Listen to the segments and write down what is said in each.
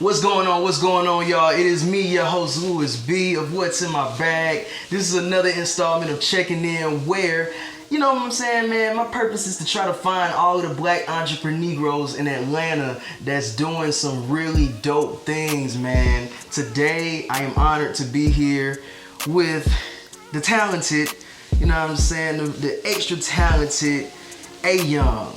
What's going on? What's going on, y'all? It is me, your host, Louis B. of What's in My Bag. This is another installment of Checking In where, you know what I'm saying, man, my purpose is to try to find all of the black entrepreneurs in Atlanta that's doing some really dope things, man. Today, I am honored to be here with the talented, you know what I'm saying, the extra talented A.Young.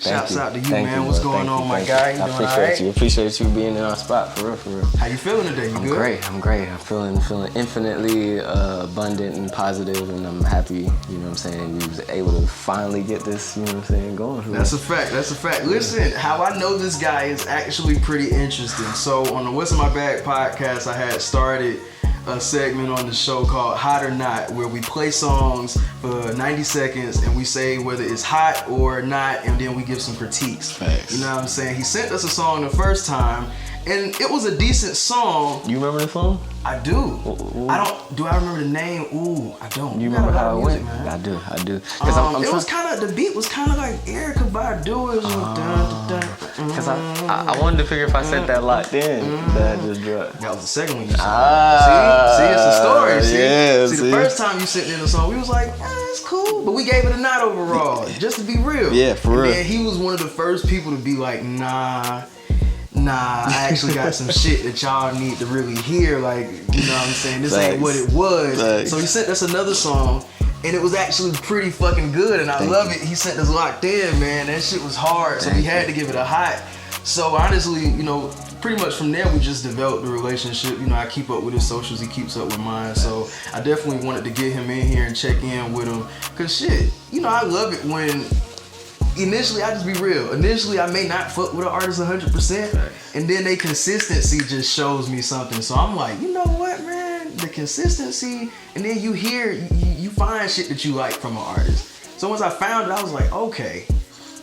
Shouts out to you, man. What's going on, my guy? You doing all right? I appreciate you being in our spot, for real, for real. How you feeling today? You good? I'm great. I'm feeling infinitely abundant and positive, and I'm happy, you know what I'm saying, you was able to finally get this, you know what I'm saying, going. That's a fact. Listen, how I know this guy is actually pretty interesting. So on the What's in My Bag podcast, I had started a segment on the show called Hot or Not, where we play songs for 90 seconds and we say whether it's hot or not, and then we give some critiques. Facts. You know what I'm saying? He sent us a song the first time, and it was a decent song. You remember the song? I do. Ooh. Do I remember the name? Ooh, I don't. You remember how it went? Man. I do. The beat was kind of like Erykah Badu's. Because I wanted to figure if I said that locked in, that I just dropped. That was the second one you said. See, it's a story. See, the first time you sent in a song, we was like, it's cool. But we gave it a nod overall, just to be real. Yeah, for real. And he was one of the first people to be like, nah, I actually got some shit that y'all need to really hear. Like, you know what I'm saying? This ain't what it was. Thanks. So he sent us another song, and it was actually pretty fucking good, and I love it. He sent us Locked In, man. That shit was hard, so we had to give it a hot. So honestly, you know, pretty much from there we just developed the relationship. You know, I keep up with his socials, he keeps up with mine. So I definitely wanted to get him in here and check in with him. Cause shit, you know, I love it when initially, I just be real. Initially, I may not fuck with an artist 100%, and then they consistency just shows me something. So I'm like, you know what, man? The consistency, and then you hear, you find shit that you like from an artist. So once I found it, I was like, okay,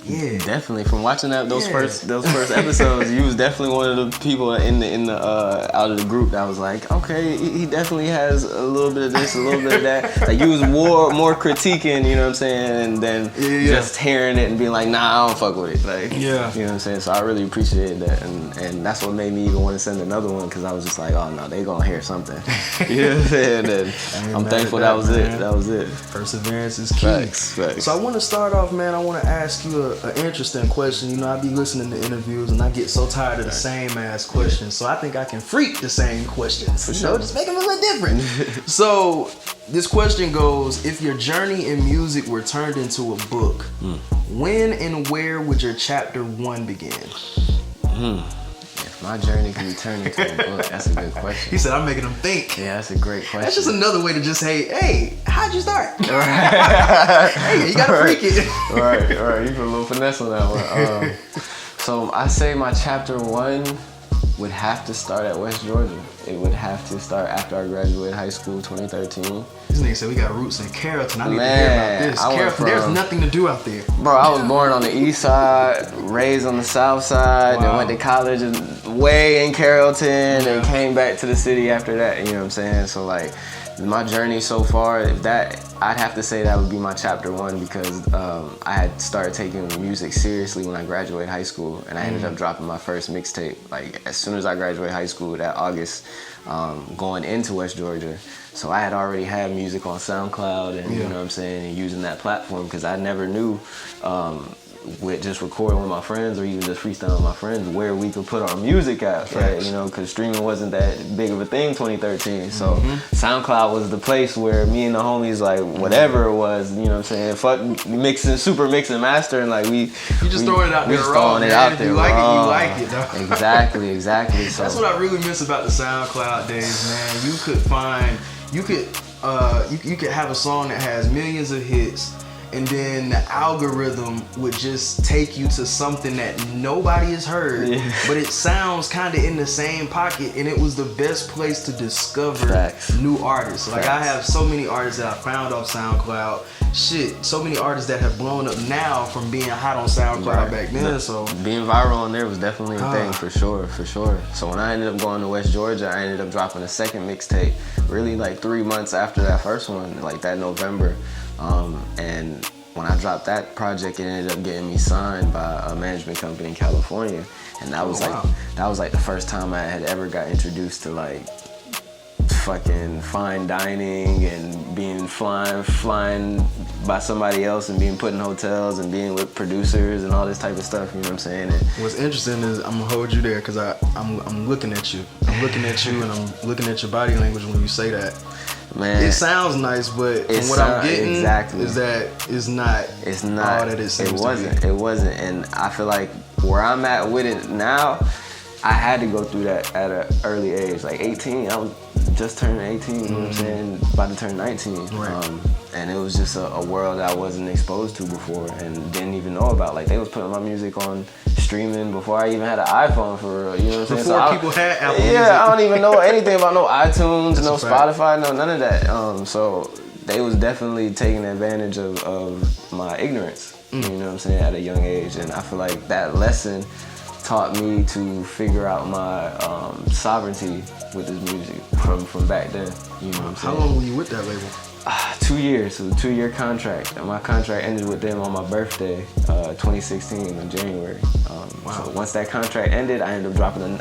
yeah, definitely. From watching those first episodes, you was definitely one of the people in the out of the group that was like, okay, he definitely has a little bit of this, a little bit of that. Like you was more critiquing, you know what I'm saying, and then just hearing it and being like, nah, I don't fuck with it. Like, you know what I'm saying. So I really appreciated that, and that's what made me even want to send another one, because I was just like, oh no, they gonna hear something. You know what I'm saying? And I'm thankful that was it. That was it. Perseverance is key. Facts. So I want to start off, man. I want to ask you an interesting question. You know, I be listening to interviews and I get so tired of the same ass questions. So I think I can freak the same questions. For sure. Just make them a little different. So this question goes: if your journey in music were turned into a book, when and where would your chapter 1 begin? If my journey can be turned into a book, that's a good question. He said, I'm making them think. Yeah, that's a great question. That's just another way to just say, hey, how'd you start? Hey, you gotta freak it. Right. You put a little finesse on that one. So I say my chapter 1 would have to start at West Georgia. It would have to start after I graduated high school, 2013. This nigga said we got roots in Carrollton. I need to hear about this. Carrollton, there's nothing to do out there. Bro, I was born on the east side, raised on the south side, then went to college way in Carrollton, and came back to the city after that, you know what I'm saying? So like, my journey so far, I'd have to say that would be my chapter 1, because I had started taking music seriously when I graduated high school, and I ended up dropping my first mixtape like as soon as I graduated high school that August, going into West Georgia. So I had already had music on SoundCloud, and you know what I'm saying, and using that platform, because I never knew with just recording with my friends or even just freestyling with my friends where we could put our music at, right? You know, because streaming wasn't that big of a thing 2013. So SoundCloud was the place where me and the homies, like whatever it was, you know what I'm saying, fuck mixing, super mixing, mastering, like you just throwing it out there raw, man. If you like it, you like it, though. Exactly. So that's what I really miss about the SoundCloud days, man. You could have a song that has millions of hits, and then the algorithm would just take you to something that nobody has heard, but it sounds kind of in the same pocket, and it was the best place to discover new artists. Like I have so many artists that I found off SoundCloud. Shit, so many artists that have blown up now from being hot on SoundCloud back then. So being viral on there was definitely a thing, for sure. So when I ended up going to West Georgia, I ended up dropping a second mixtape really like 3 months after that first one, like that November. And when I dropped that project, it ended up getting me signed by a management company in California, and that was like the first time I had ever got introduced to like fucking fine dining and being flying by somebody else and being put in hotels and being with producers and all this type of stuff. You know what I'm saying? And what's interesting is I'm gonna hold you there because I'm looking at you. I'm looking at you and I'm looking at your body language when you say that. man, It sounds nice, but from what I'm getting is that it's not all that it seems to be. It wasn't, and I feel like where I'm at with it now, I had to go through that at an early age, like 18. I was just turning 18, you know what I'm saying? About to turn 19. Right. And it was just a world I wasn't exposed to before and didn't even know about. Like, they was putting my music on streaming before I even had an iPhone, for real, you know what I'm saying? Before people had Apple Music. Yeah, I don't even know anything about no iTunes, That's no a fact. Spotify, no none of that. So they was definitely taking advantage of my ignorance, you know what I'm saying, at a young age. And I feel like that lesson taught me to figure out my sovereignty with this music from back then. You know what I'm saying? How long were you with that label? 2 years. It was a 2-year contract. And my contract ended with them on my birthday, 2016 in January. So once that contract ended, I ended up dropping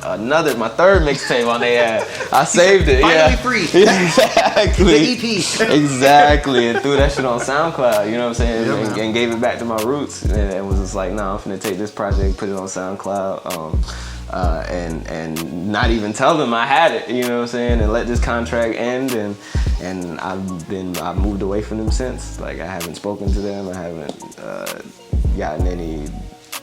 my third mixtape on their ass. I saved it. Finally yeah. free. Exactly. The EP. Exactly. And threw that shit on SoundCloud. You know what I'm saying? Yeah, and gave it back to my roots. And it was just like, nah, I'm finna take this project, put it on SoundCloud. And not even tell them I had it, you know what I'm saying, and let this contract end, and I've moved away from them since. Like, I haven't spoken to them, I haven't gotten any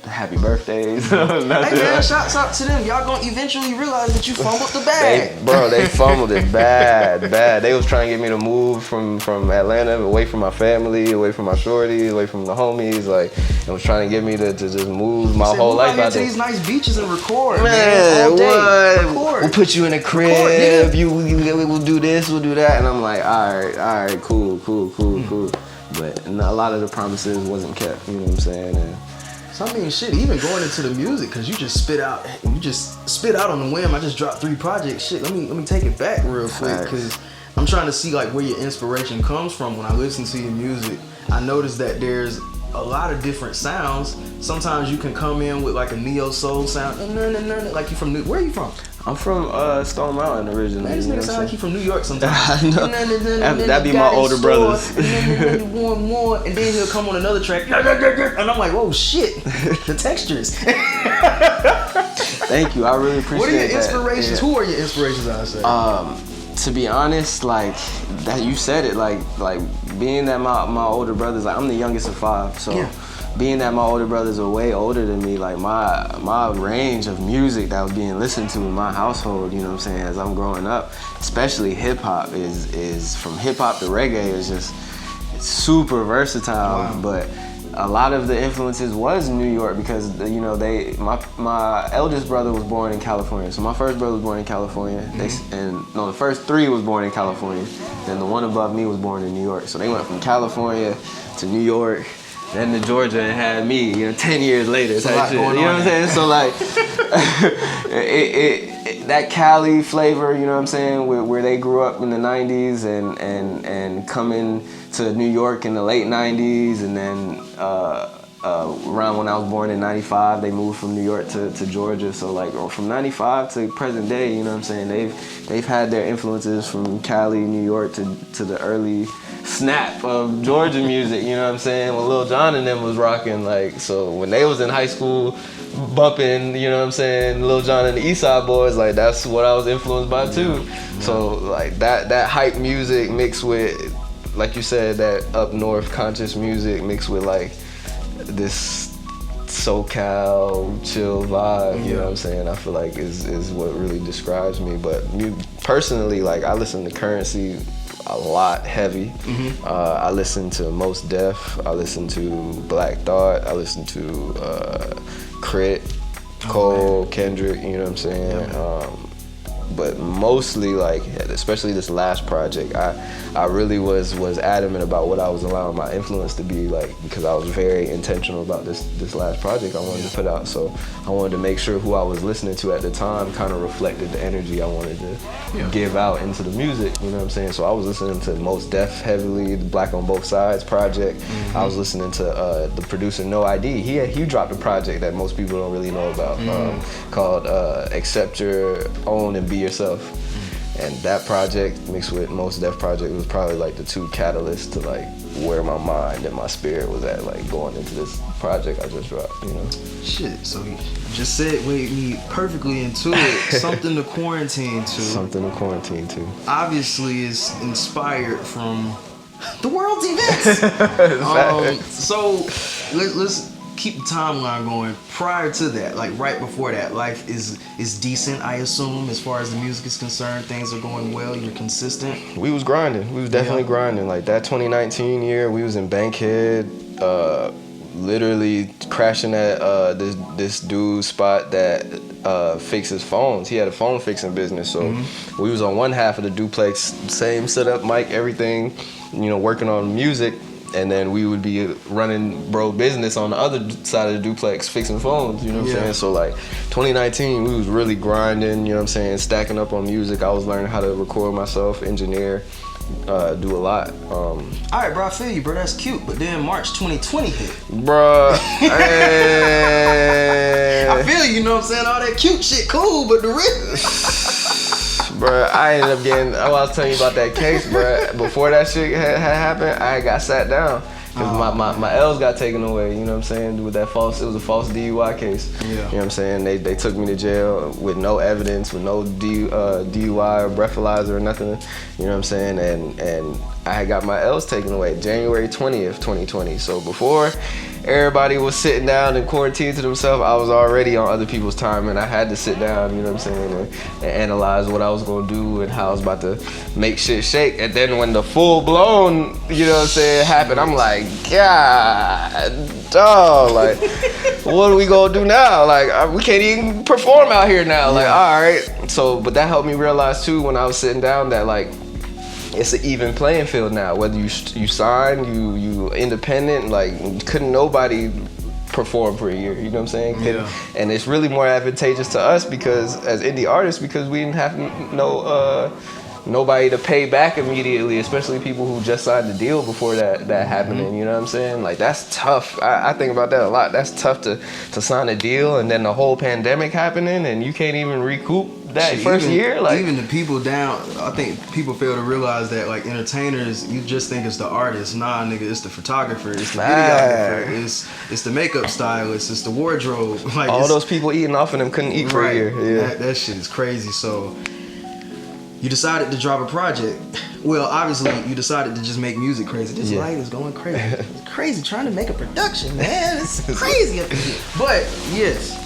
happy birthdays. Nothing. Hey man, shouts out to them. Y'all gonna eventually realize that you fumbled the bag. They fumbled it bad. They was trying to get me to move from Atlanta, away from my family, away from my shorty, away from the homies, like, and was trying to get me to just move my whole life out to there. these nice beaches and record, Man, all day. what? Record. We'll put you in a crib. We'll do this, we'll do that, and I'm like, all right, cool. But a lot of the promises wasn't kept. You know what I'm saying? And so I mean, shit, even going into the music, cause you just spit out on the whim. I just dropped 3 projects. Shit, let me take it back real quick, cause I'm trying to see like where your inspiration comes from. When I listen to your music, I notice that there's a lot of different sounds. Sometimes you can come in with like a neo soul sound, like you from where are you from? I'm from Stone Mountain originally. Man, this nigga sound like you from New York sometimes. I know. That'd be my older brothers. And more, and then he'll come on another track, and I'm like, whoa, shit, the textures. Thank you, I really appreciate that. What are your inspirations? Yeah. Who are your inspirations, I say? To be honest, like that, you said it, like being that my older brothers, like I'm the youngest of 5, so. Yeah. Being that my older brothers are way older than me, like my range of music that was being listened to in my household, you know what I'm saying, as I'm growing up, especially hip hop is from hip hop to reggae is just, it's super versatile. Wow. But a lot of the influences was New York because my eldest brother was born in California. So my first brother was born in California, the first 3 was born in California. Then the one above me was born in New York. So they went from California to New York, then to Georgia, and had me, 10 years later type shit. You know what I'm saying? So like, that Cali flavor, you know what I'm saying, where they grew up in the 90s and coming to New York in the late 90s, and then around when I was born in 95, they moved from New York to Georgia. So like from 95 to present day, you know what I'm saying, they've had their influences from Cali, New York to the early snap of Georgia music, you know what I'm saying, when Lil Jon and them was rocking, like, so when they was in high school bumping, you know what I'm saying, Lil Jon and the East Side Boys, like that's what I was influenced by too. Yeah. So like that hype music mixed with, like you said, that up north conscious music mixed with like this SoCal chill vibe, you know what I'm saying, I feel like is what really describes me. But personally, like I listen to Currency a lot heavy. I listen to Mos Def, I listen to Black Thought, I listen to Crit, Cole, Kendrick, you know what I'm saying. but mostly like, especially this last project, I really was adamant about what I was allowing my influence to be like, because I was very intentional about this last project I wanted to put out. So I wanted to make sure who I was listening to at the time kind of reflected the energy I wanted to give out into the music, you know what I'm saying? So I was listening to Mos Def heavily, the Black on Both Sides project. I was listening to the producer No ID. He dropped a project that most people don't really know about, called Accept Your Own and Be Yourself. And that project mixed with Mos Def project was probably like the two catalysts to like where my mind and my spirit was at, like going into this project I just dropped, you know? Shit, so you just segued me perfectly into it. Something to quarantine to. Something to quarantine to. Obviously it's inspired from the world's events. So let's keep the timeline going. Prior to that, like right before that, life is decent, I assume, as far as the music is concerned. Things are going well, you're consistent. We was grinding. We was definitely grinding. Like that 2019 year, we was in Bankhead, literally crashing at this dude's spot that fixes phones. He had a phone fixing business, so we was on one half of the duplex, same setup, mic, everything, you know, working on music. And then we would be running bro business on the other side of the duplex, fixing phones, you know what I'm saying? So like 2019, we was really grinding, you know what I'm saying, stacking up on music. I was learning how to record myself, engineer, do a lot. All right, bro, I feel you, bro, that's cute. But then March 2020 hit. Bruh, hey. I feel you know what I'm saying? All that cute shit, cool, but the real... Bruh, I ended up getting, I was telling you about that case, bruh. Before that shit had happened, I got sat down. Cause my L's got taken away, you know what I'm saying? With that it was a false DUI case. Yeah. You know what I'm saying? They took me to jail with no evidence, with no DUI or breathalyzer or nothing, you know what I'm saying? And I had got my L's taken away January 20th, 2020. So before everybody was sitting down and quarantined to themselves, I was already on other people's time, and I had to sit down, you know what I'm saying, and analyze what I was gonna do and how I was about to make shit shake. And then when the full blown, you know what I'm saying, happened, I'm like, God, dog, like, what are we gonna do now? Like, we can't even perform out here now. Like, all right. So, but that helped me realize too when I was sitting down that like, it's an even playing field now. Whether you sign, you independent, like couldn't nobody perform for a year, you know what I'm saying? Yeah. And it's really more advantageous to us because as indie artists, because we didn't have nobody to pay back immediately, especially people who just signed the deal before that happening, you know what I'm saying? Like that's tough. I think about that a lot. That's tough to sign a deal and then the whole pandemic happening and you can't even recoup that first year. Like even the people down, I think people fail to realize that like entertainers, you just think it's the artist. Nah, nigga, it's the photographer, it's the videographer, it's the makeup stylist, it's the wardrobe. Like all those people eating off of them couldn't eat for a year. Yeah, that shit is crazy. So you decided to drop a project. Well, obviously you decided to just make music crazy. This light is going crazy. It's crazy trying to make a production, man. It's crazy up in here. But yes,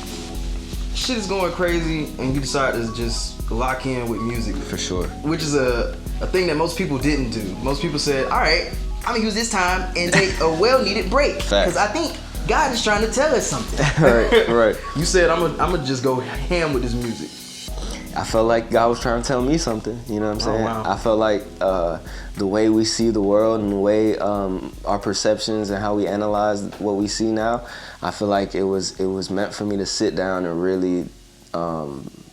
shit is going crazy, and you decided to just lock in with music. For sure. Which is a thing that most people didn't do. Most people said, all right, I'm gonna use this time and take a well-needed break. Because I think God is trying to tell us something. Right. You said, I'm gonna just go ham with this music. I felt like God was trying to tell me something, you know what I'm saying? wow. I felt like the way we see the world and the way our perceptions and how we analyze what we see now, I feel like it was meant for me to sit down and really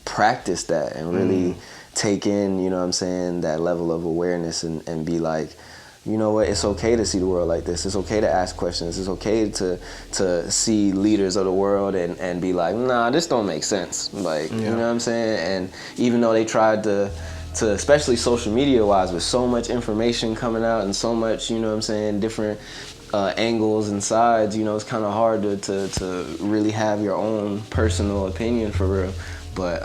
practice that and really take in, you know what I'm saying, that level of awareness and be like, you know what, it's okay to see the world like this. It's okay to ask questions. It's okay to see leaders of the world and be like, nah, this don't make sense. Like, you know what I'm saying? And even though they tried to especially social media wise, with so much information coming out and so much, you know what I'm saying, different angles and sides, you know, it's kind of hard to really have your own personal opinion for real. But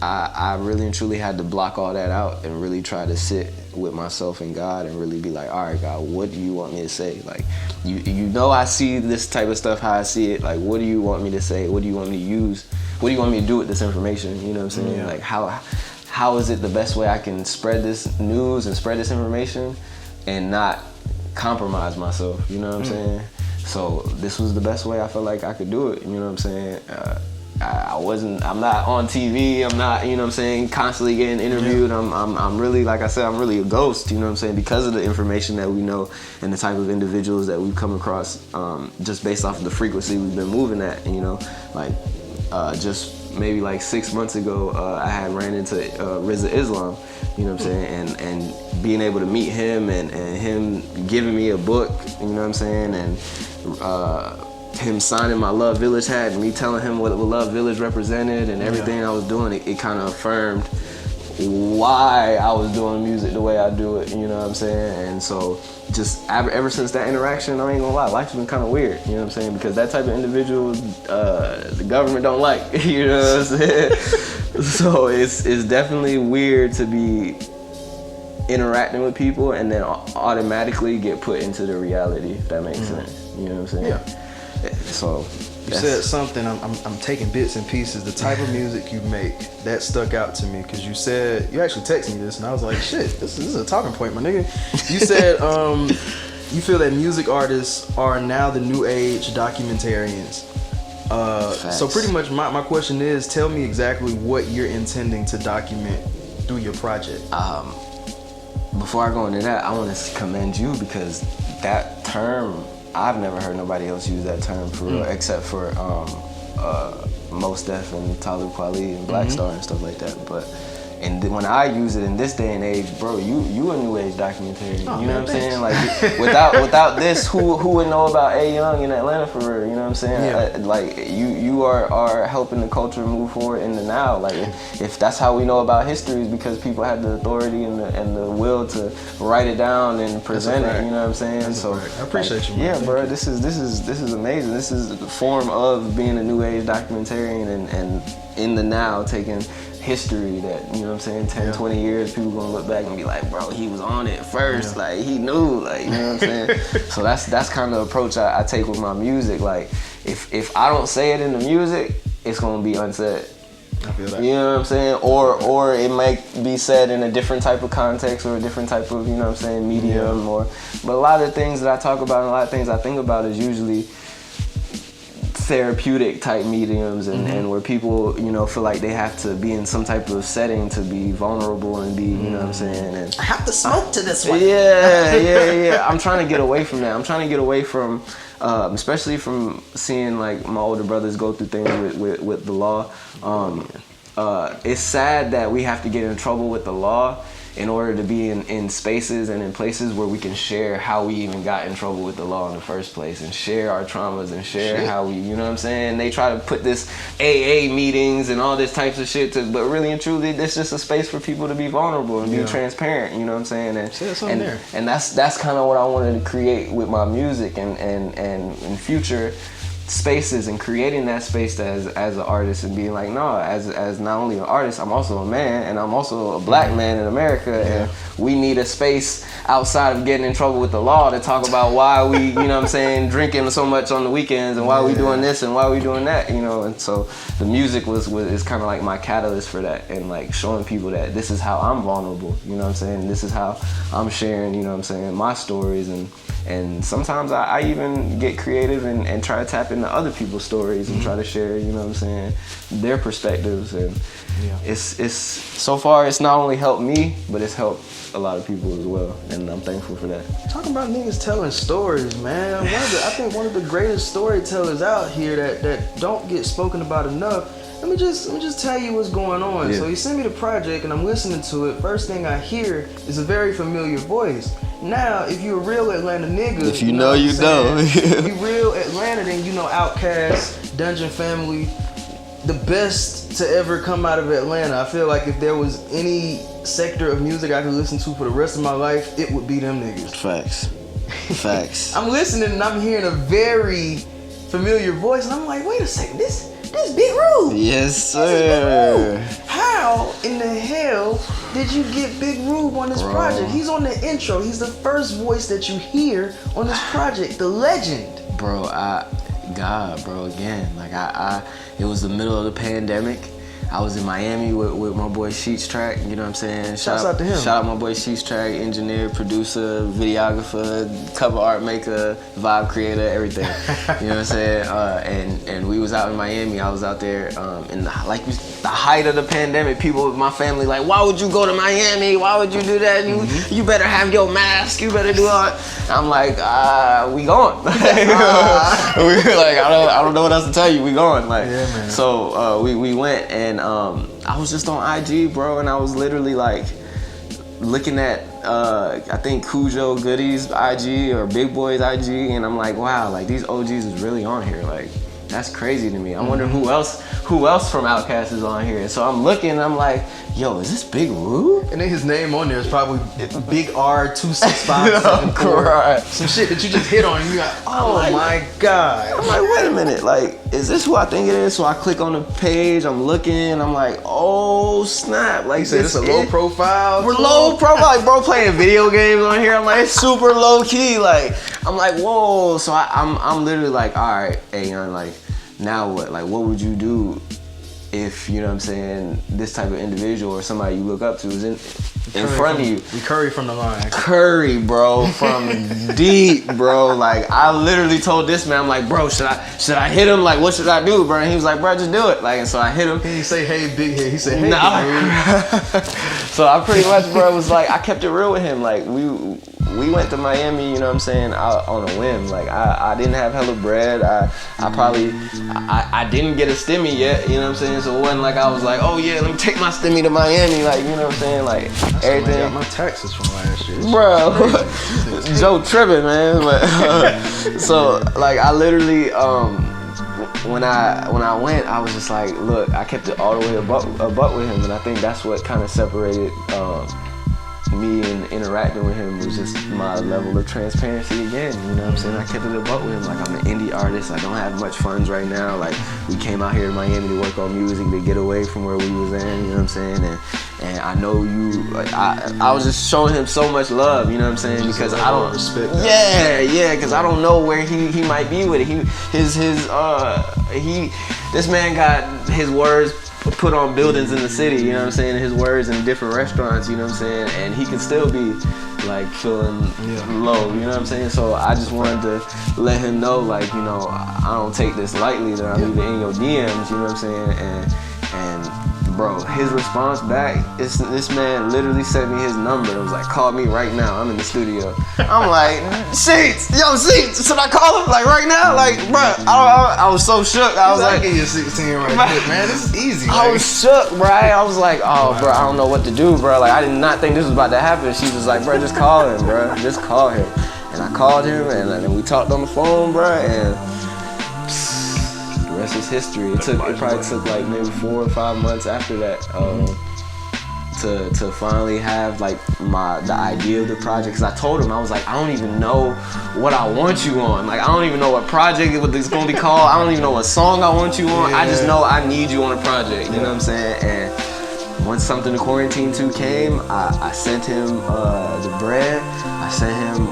I really and truly had to block all that out and really try to sit with myself and God and really be like, all right, God, what do you want me to say? Like, you know I see this type of stuff how I see it. Like, what do you want me to say? What do you want me to use? What do you want me to do with this information? You know what I'm saying? Yeah. Like, how is it the best way I can spread this news and spread this information and not compromise myself? You know what I'm saying? So this was the best way I felt like I could do it. You know what I'm saying? I'm not on TV, I'm not, you know what I'm saying, constantly getting interviewed. I'm really, like I said, I'm really a ghost, you know what I'm saying, because of the information that we know and the type of individuals that we've come across, just based off of the frequency we've been moving at, you know, like just maybe like 6 months ago, I had ran into RZA Islam, you know what I'm saying, and being able to meet him and him giving me a book, you know what I'm saying, and him signing my Love Village hat and me telling him what Love Village represented and everything I was doing, it kind of affirmed why I was doing music the way I do it, you know what I'm saying? And so just ever since that interaction, I ain't gonna lie, life's been kind of weird, you know what I'm saying? Because that type of individual, the government don't like, you know what I'm saying? So it's definitely weird to be interacting with people and then automatically get put into the reality, if that makes sense, you know what I'm saying? Yeah. So you said something, I'm taking bits and pieces. The type of music you make, that stuck out to me, because you said, you actually texted me this and I was like, shit, this is a talking point, my nigga. You said you feel that music artists are now the new age documentarians. So pretty much my question is, tell me exactly what you're intending to document through your project. Before I go into that, I want to commend you, because that term, I've never heard nobody else use that term for real, except for Mos Def and Talib Kweli and Black Star and stuff like that. But when I use it in this day and age, bro, you a new age documentarian. You know what I'm saying? Like without this, who would know about A.Young in Atlanta for real? You know what I'm saying? Yeah. Like you are helping the culture move forward in the now. Like if that's how we know about history, is because people had the authority and the will to write it down and present it. You know what I'm saying? So I appreciate you, man. Yeah, bro. This is amazing. This is the form of being a new age documentarian and in the now taking history that, you know what I'm saying, 10, 20 years, people gonna look back and be like, bro, he was on it first, like he knew, like, you know what I'm saying? So that's kind of the approach I take with my music. Like if I don't say it in the music, it's gonna be unsaid. I feel that. You know what I'm saying? Or it might be said in a different type of context or a different type of, you know what I'm saying, medium but a lot of the things that I talk about and a lot of things I think about is usually therapeutic type mediums and where people, you know, feel like they have to be in some type of setting to be vulnerable and be, you know what I'm saying? And I have to smoke to this one. Yeah. I'm trying to get away from that. I'm trying to get away from, especially from seeing like my older brothers go through things with the law. It's sad that we have to get in trouble with the law in order to be in spaces and in places where we can share how we even got in trouble with the law in the first place and share our traumas and share how we, you know what I'm saying? They try to put this AA meetings and all this types of shit but really and truly, it's just a space for people to be vulnerable and be transparent, you know what I'm saying? And that's kind of what I wanted to create with my music and in future spaces and creating that space as an artist and being like, no, as not only an artist, I'm also a man and I'm also a black man in America and we need a space outside of getting in trouble with the law to talk about why we, you know what I'm saying, drinking so much on the weekends and why we doing this and why we doing that, you know. And so the music is kind of like my catalyst for that and like showing people that this is how I'm vulnerable, you know what I'm saying, this is how I'm sharing, you know what I'm saying, my stories and sometimes I even get creative and try to tap into other people's stories and try to share, you know what I'm saying, their perspectives. And it's so far it's not only helped me, but it's helped a lot of people as well, and I'm thankful for that. Talking about niggas telling stories, man. I think one of the greatest storytellers out here that don't get spoken about enough. Let me just tell you what's going on. So he sent me the project and I'm listening to it. First thing I hear is a very familiar voice. Now, if you're a real Atlanta nigga, if you know, you know. If you real Atlanta, then you know Outkast, Dungeon Family, the best to ever come out of Atlanta. I feel like if there was any sector of music I could listen to for the rest of my life, it would be them niggas. Facts. I'm listening and I'm hearing a very familiar voice and I'm like, wait a second, this Big RUBE. Yes, sir. How in the hell did you get Big RUBE on this project? He's on the intro. He's the first voice that you hear on this project. The legend. Bro, again, like it was the middle of the pandemic. I was in Miami with my boy Sheets Track, you know what I'm saying? Shouts out to him. Shout out my boy Sheets Track, engineer, producer, videographer, cover art maker, vibe creator, everything. You know what I'm saying? And we was out in Miami. I was out there in the height of the pandemic. People with my family like, why would you go to Miami? Why would you do that? You better have your mask. You better do all. I'm like, we going. We were like, I don't know what else to tell you. We going. Like, yeah, man. So we went, and I was just on IG, bro, and I was literally like looking at I think Cujo Goody's IG or Big Boy's IG, and I'm like, wow, like these OGs is really on here. Like, that's crazy to me. I wonder who else from Outkast is on here. And so I'm looking, and I'm like, yo, is this Big RUBE? And then his name on there is probably Big R26574. Right. Some shit that you just hit on, and you got, oh my God. I'm like, wait a minute, like, is this who I think it is? So I click on the page, I'm looking, I'm like, oh snap. Like, You said it's a low profile? We're low profile, like, bro playing video games on here. I'm like, it's super low key. Like, I'm like, whoa. So I'm literally like, all right, A.Young, like, now what? Like, what would you do if, you know what I'm saying, this type of individual or somebody you look up to is in front of you? We Curry from the line. Curry, bro, from deep, bro. Like, I literally told this man, I'm like, bro, should I hit him? Like, what should I do, bro? And he was like, bro, just do it. Like, and so I hit him. He didn't say, hey, big head. He said, hey, nah. So I pretty much, bro, was like, I kept it real with him. Like, we went to Miami, you know what I'm saying, out on a whim. Like, I didn't have hella bread. I didn't get a stimmy yet, you know what I'm saying? So it wasn't like I was like, oh yeah, let me take my stimmy to Miami, like, you know what I'm saying? Like, everything. I got my taxes from last year. Bro, Joe tripping, man. But so, like, I literally, when I went, I was just like, look, I kept it all the way a buck with him, and I think that's what kind of separated me and interacting with him was just my level of transparency again, you know what I'm saying? I kept it a buck with him. Like, I'm an indie artist, I don't have much funds right now. Like, we came out here to Miami to work on music, to get away from where we was in, you know what I'm saying? And I know you, like, I was just showing him so much love, you know what I'm saying? Because I don't respect. Yeah, because I don't know where he might be with it. This man got his words put on buildings in the city, you know what I'm saying, his words in different restaurants, you know what I'm saying, and he can still be like feeling low, you know what I'm saying. So I just wanted to let him know, like, you know, I don't take this lightly, that I'm even in your DMs, you know what I'm saying. And bro, his response back, this man literally sent me his number. It was like, call me right now, I'm in the studio. I'm like, Sheets, should I call him like right now? Like, bro, I was so shook. I was like, give you 16 right quick, man. This is easy. I was shook, bro. I was like, oh, bro, I don't know what to do, bro. Like, I did not think this was about to happen. She was like, bro, just call him, bro. Just call him. And I called him, and then we talked on the phone, bro, and the rest is history. It probably took like maybe 4 or 5 months after that to finally have like the idea of the project. Cause I told him, I was like, I don't even know what I want you on. Like, I don't even know what project it's gonna be called. I don't even know what song I want you on. I just know I need you on a project. You know what I'm saying? And once Something to Quarantine 2 came, I sent him the bread. I sent him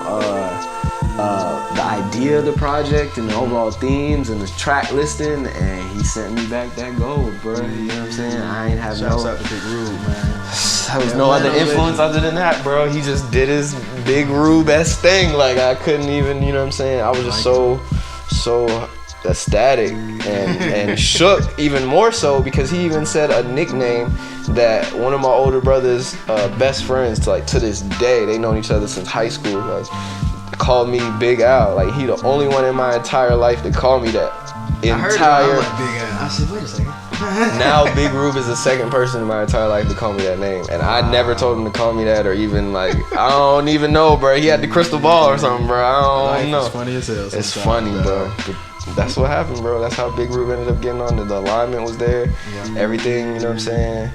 the idea of the project and the overall themes and the track listing, and he sent me back that gold, bro. You know what I'm saying? I ain't have Shouts out to Big RUBE, man. There was no other influence other than that, bro. He just did his Big RUBE-esque thing. Like, I couldn't even, you know what I'm saying? I was just so ecstatic and shook, even more so because he even said a nickname that one of my older brother's best friends, to this day, they known each other since high school, called me Big Al. Like, he the only one in my entire life that called me that. I heard it, I was like, Big Al. I said, wait a second. Now Big RUBE is the second person in my entire life to call me that name, and I never told him to call me that, or even like, I don't even know, bro. He had the crystal ball or something, bro. I don't know. It's funny as hell. It's funny, bro. But that's what happened, bro. That's how Big RUBE ended up getting on. The alignment was there. Yeah. Everything, you know what I'm saying?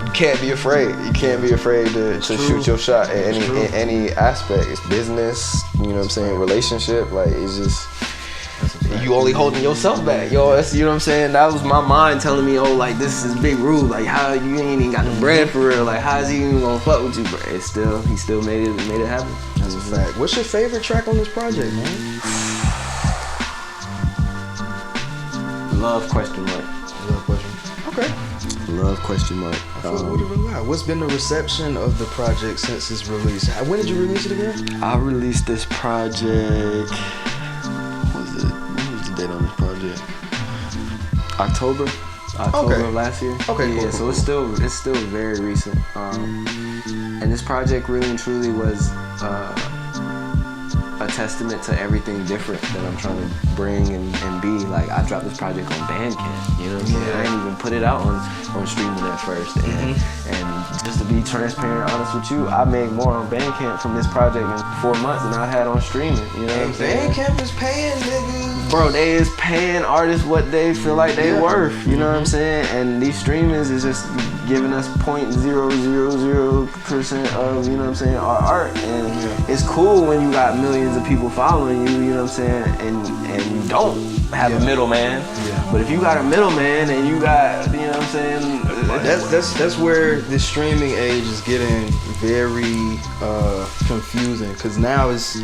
You can't be afraid. You can't be afraid to shoot your shot in any aspect. It's business, you know what I'm saying? Relationship, like, it's just, you only holding yourself back, yo. That's, you know what I'm saying? That was my mind telling me, oh, like, this is Big RUBE. Like, how you ain't even got the bread for real? Like, how is he even gonna fuck with you? But he still made it happen. That's a fact. What's your favorite track on this project, man? Love question mark. Love question. Okay. Love question mark. I fuck with it a lot. What's been the reception of the project since its release? When did you release it again? I released this project. What was the date on this project? October of last year. Okay, yeah. cool, So cool. it's still very recent. And this project really and truly was a testament to everything different that I'm trying to bring and be. Like, I dropped this project on Bandcamp, you know what I'm saying? I didn't even put it out on streaming at first. And just to be transparent, honest with you, I made more on Bandcamp from this project in 4 months than I had on streaming, you know what I'm saying? Bandcamp is paying niggas. Bro, they is paying artists what they feel like they worth, you know what I'm saying? And these streamings is just giving us 0.000% of, you know what I'm saying, our art. And it's cool when you got millions of people following you, you know what I'm saying, and you don't have a middleman. But if you got a middleman and you got, you know what I'm saying, that's where the streaming age is getting very confusing, because now it's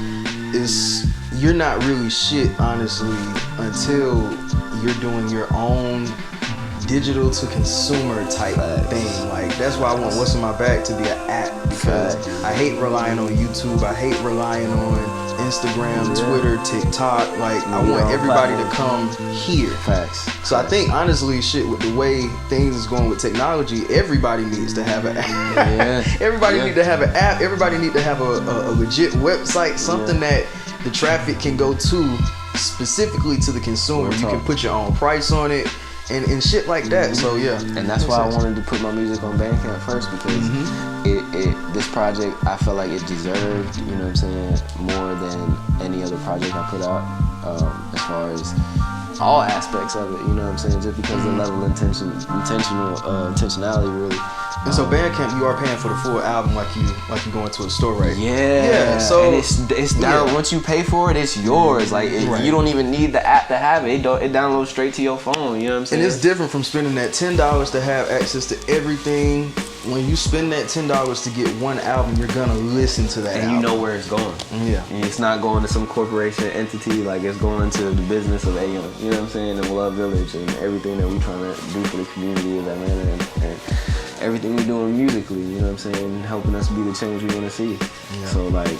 you're not really shit, honestly, until you're doing your own digital to consumer type thing. Like, that's why I want What's in My Bag to be an app, because I hate relying on YouTube. I hate relying on Instagram, Twitter, TikTok. Like, I want everybody to come here. Facts. So I think, honestly, shit, with the way things is going with technology, everybody needs to have an app. Everybody need to have an app. Everybody need to have a legit website, something that the traffic can go to specifically to the consumer. You can put your own price on it and shit like that. So yeah. And that's why I wanted to put my music on Bandcamp first, because this project, I felt like it deserved, you know what I'm saying, more than any other project I put out, as far as all aspects of it, you know what I'm saying, just because of the level of intentionality, really. And so Bandcamp, you are paying for the full album like you going to a store, right? Yeah. So and it's down. Once you pay for it, it's yours. Like, you don't even need the app to have it. It downloads straight to your phone. You know what I'm saying? And it's different from spending that $10 to have access to everything. When you spend that $10 to get one album, you're gonna listen to that album. And you know where it's going. Yeah. And it's not going to some corporation entity. Like, it's going to the business of A.Young. You know what I'm saying? And Love Village and everything that we trying to do for the community of Atlanta and everything we're doing musically, you know what I'm saying, helping us be the change we want to see. So, like,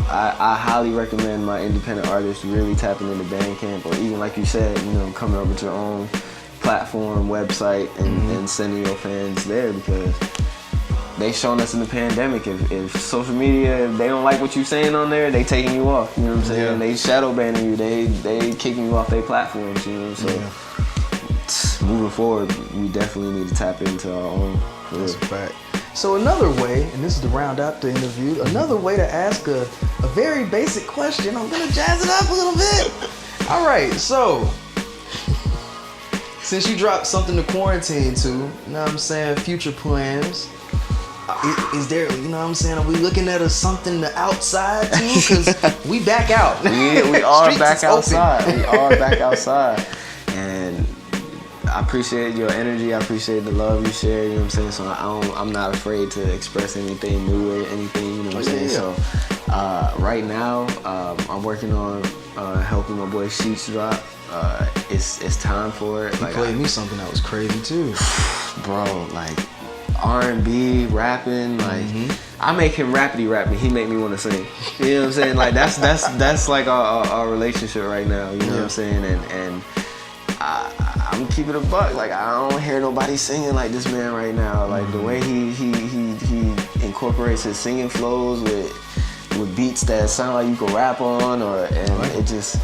I highly recommend my independent artists really tapping into Bandcamp, or even, like you said, you know, coming up with your own platform, website, and sending your fans there, because they shown us in the pandemic, if social media, if they don't like what you're saying on there, they taking you off, you know what I'm saying? They shadow banning you, they kicking you off their platforms, you know, so moving forward, we definitely need to tap into our own. That's a fact. So another way, and this is to round out the interview, another way to ask a very basic question, I'm gonna jazz it up a little bit. All right, so since you dropped something to quarantine to, you know what I'm saying, future plans, is there, you know what I'm saying, are we looking at something to outside too? Because we back out. We are back outside. We are back outside. And I appreciate your energy. I appreciate the love you share, you know what I'm saying? So I'm not afraid to express anything new or anything, you know what I'm saying? So right now, I'm working on helping my boy Sheets drop. It's time for it. He played me something that was crazy too. Bro, like R&B, rapping, like I make him rappity rap, and he make me want to sing. You know what I'm saying? Like that's like our relationship right now. You know what I'm saying? And I'm keeping it a buck. Like, I don't hear nobody singing like this man right now. Like the way he incorporates his singing flows with beats that sound like you can rap on, it just.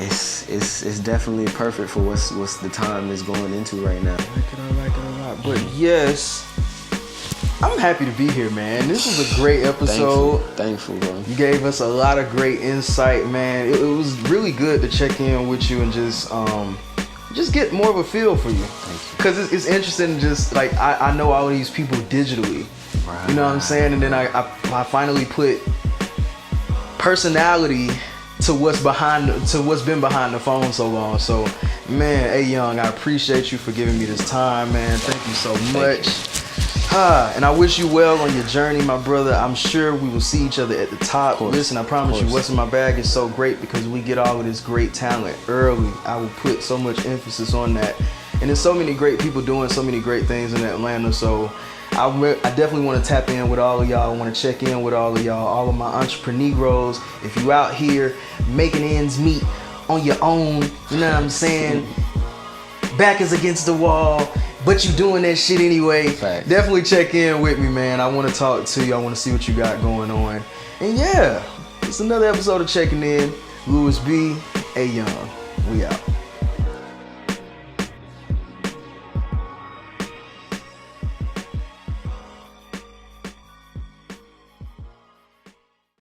It's definitely perfect for what's the time is going into right now. I like it a lot. But yes, I'm happy to be here, man. This was a great episode. Thankful, bro. You gave us a lot of great insight, man. It was really good to check in with you and just get more of a feel for you. Because it's interesting, just like I know all these people digitally. Right. You know what I'm saying? And then I finally put personality to what's been behind the phone so long. So, man, A.Young, I appreciate you for giving me this time, man. Thank you so much. And I wish you well on your journey, my brother. I'm sure we will see each other at the top. Listen, I promise you, What's in My Bag is so great because we get all of this great talent early. I will put so much emphasis on that. And there's so many great people doing so many great things in Atlanta. So I definitely want to tap in with all of y'all. I want to check in with all of y'all, all of my entrepreneurs. If you out here making ends meet on your own, you know what I'm saying? Back is against the wall, but you doing that shit anyway. Facts. Definitely check in with me, man. I want to talk to you. I want to see what you got going on. And yeah, it's another episode of Checking In. Louis B, A.Young. We out.